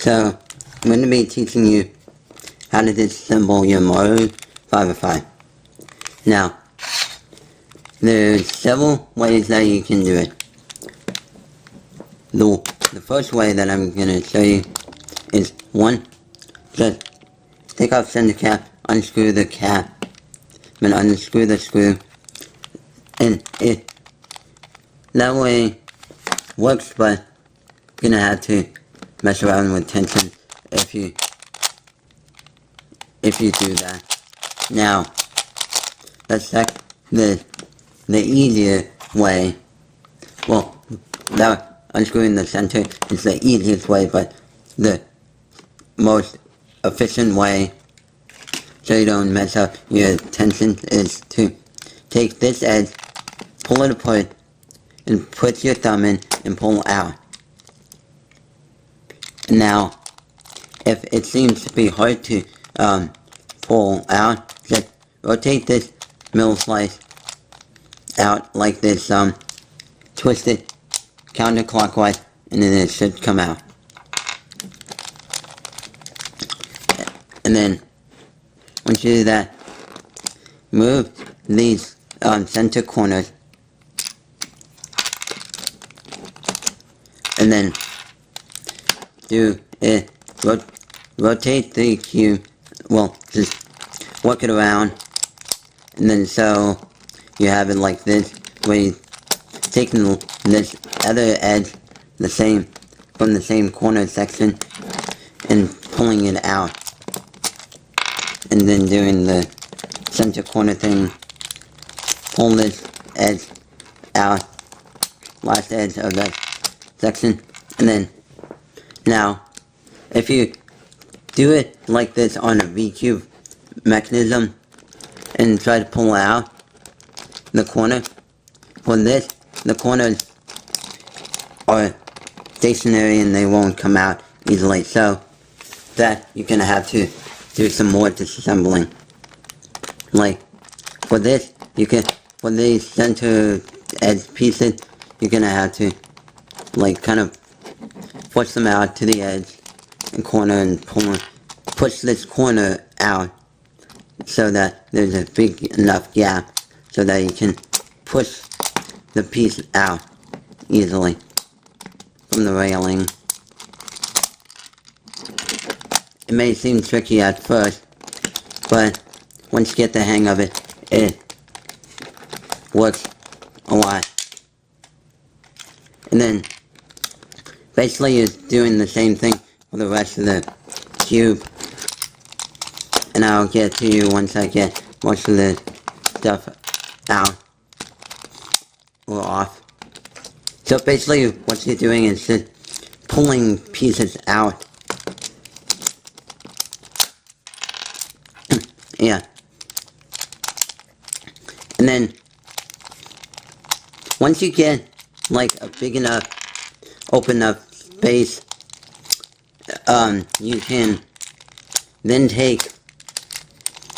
So, I'm going to be teaching you how to disassemble your Maru 505. Now, there's several ways that you can do it. The first way that I'm going to show you is, one, just take off center cap, unscrew the cap, then unscrew the screw, and that way works, but you're going to have to mess around with tension if you do that. Now, the easier way, well, unscrewing the center is the easiest way, but the most efficient way, so you don't mess up your tension, is to take this edge, pull it apart, and put your thumb in and pull out. Now, if it seems to be hard to pull out, just rotate this middle slice out like this, twist it counterclockwise, and then it should come out. And then, once you do that, move these center corners, and then rotate the cube, well, just work it around, and then so you have it like this, where you taking this other edge, from the same corner section, and pulling it out, and then doing the center corner thing, pull this edge out, last edge of that section, and then, now, if you do it like this on a V-cube mechanism, and try to pull out the corner, for this, the corners are stationary and they won't come out easily, so that you're gonna have to do some more disassembling. Like, for this, for these center edge pieces, you're gonna have to, like, kind of push them out to the edge and corner and push this corner out so that there's a big enough gap so that you can push the piece out easily from the railing. It may seem tricky at first, but once you get the hang of it, it works a lot. And then, basically you're doing the same thing for the rest of the cube. And I'll get to you once I get most of the stuff out or off. So basically what you're doing is just pulling pieces out. Yeah. And then once you get like a big enough, open enough space, you can then take,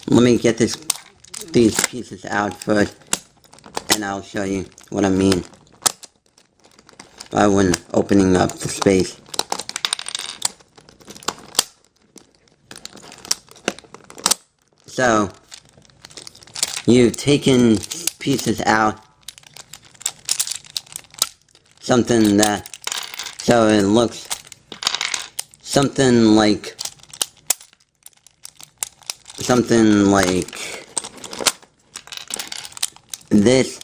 let me get these pieces out first, and I'll show you what I mean by when opening up the space. So, you've taken pieces out, something that, so it looks something like this,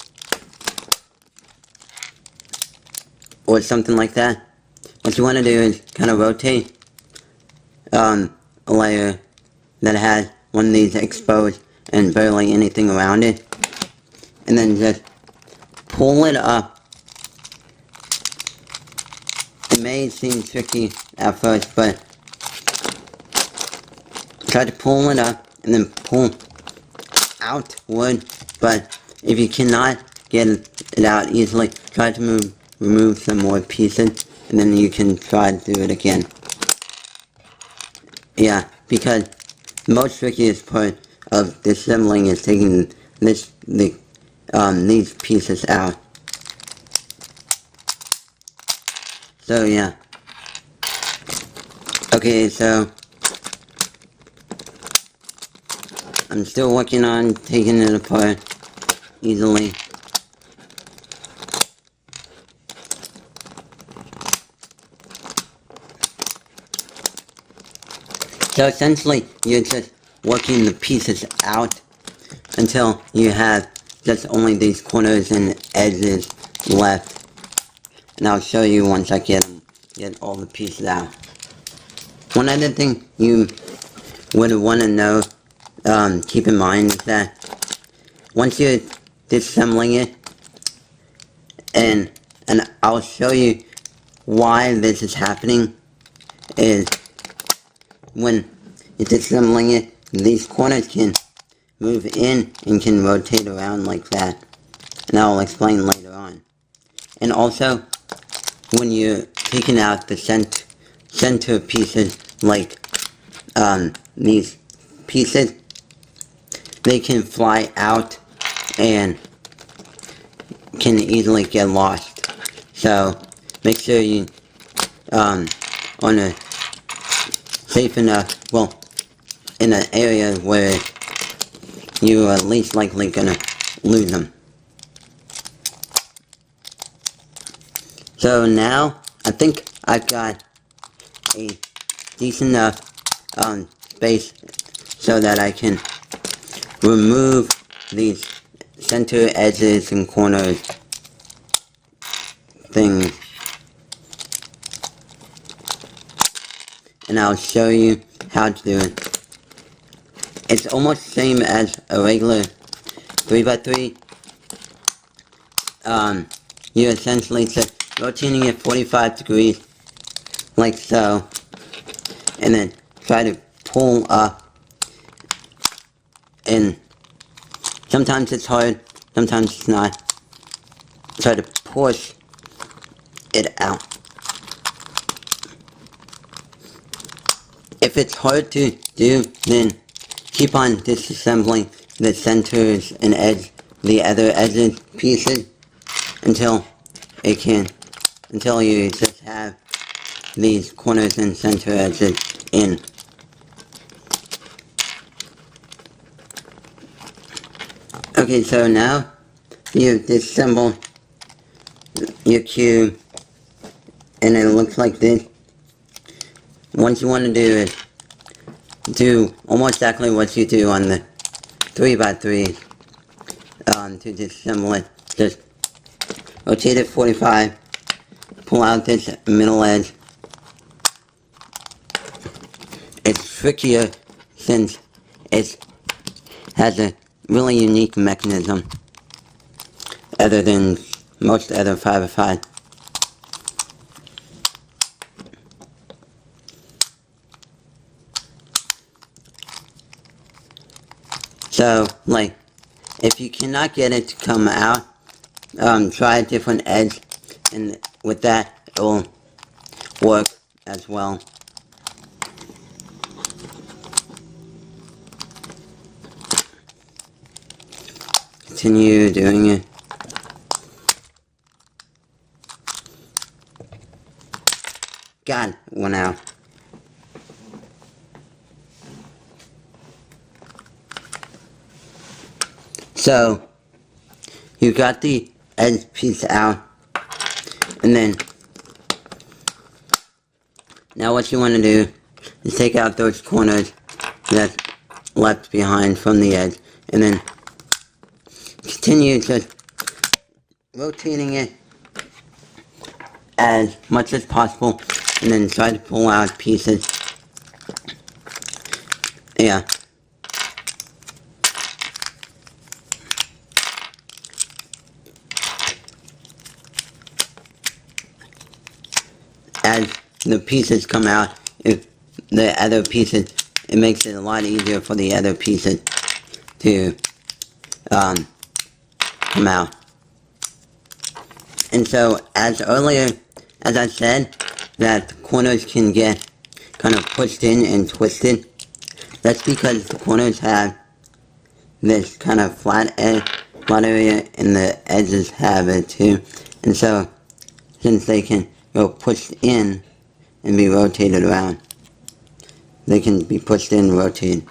or something like that. What you want to do is kind of rotate a layer that has one of these exposed and barely anything around it, and then just pull it up. It may seem tricky at first, but try to pull it up and then pull outward. But if you cannot get it out easily, try to remove some more pieces, and then you can try to do it again. Yeah, because the most trickiest part of disassembling is taking these pieces out. So yeah. Okay, so I'm still working on taking it apart easily. So essentially, you're just working the pieces out until you have just only these corners and edges left. And I'll show you once I get all the pieces out. One other thing you would want to know, keep in mind, is that once you're disassembling it, and I'll show you why this is happening, is when you're disassembling it, these corners can move in and can rotate around like that. And I'll explain later on. And also, when you're taking out the center pieces, like these pieces, they can fly out and can easily get lost. So make sure you on a safe enough, well, in an area where you are least likely gonna lose them. So now I think I've got a decent enough space so that I can remove these center edges and corners things. And I'll show you how to do it. It's almost the same as a regular 3x3. You're essentially just rotating it 45 degrees, like so, and then try to pull up. And sometimes it's hard, sometimes it's not. Try to push it out. If it's hard to do, then keep on disassembling the centers and the other edges pieces until you just have these corners and center edges in. Okay, so now you disassemble your cube and it looks like this. What you want to do is do almost exactly what you do on the 3x3 to disassemble it. Just rotate it 45, pull out this middle edge. It's trickier since it has a really unique mechanism other than most other 5x5. So, like, if you cannot get it to come out, try a different edge, and with that, it will work as well. Continue doing it. God, went out. So, you got the edge piece out, and then, now what you want to do is take out those corners that's left behind from the edge, and then continue just rotating it as much as possible, and then try to pull out pieces. Yeah. As the pieces come out, if the other pieces, it makes it a lot easier for the other pieces to come out. And so, as earlier, as I said, that the corners can get kind of pushed in and twisted. That's because the corners have this kind of flat area, and the edges have it too. And so, since they can go pushed in and be rotated around. they can be pushed in and rotated.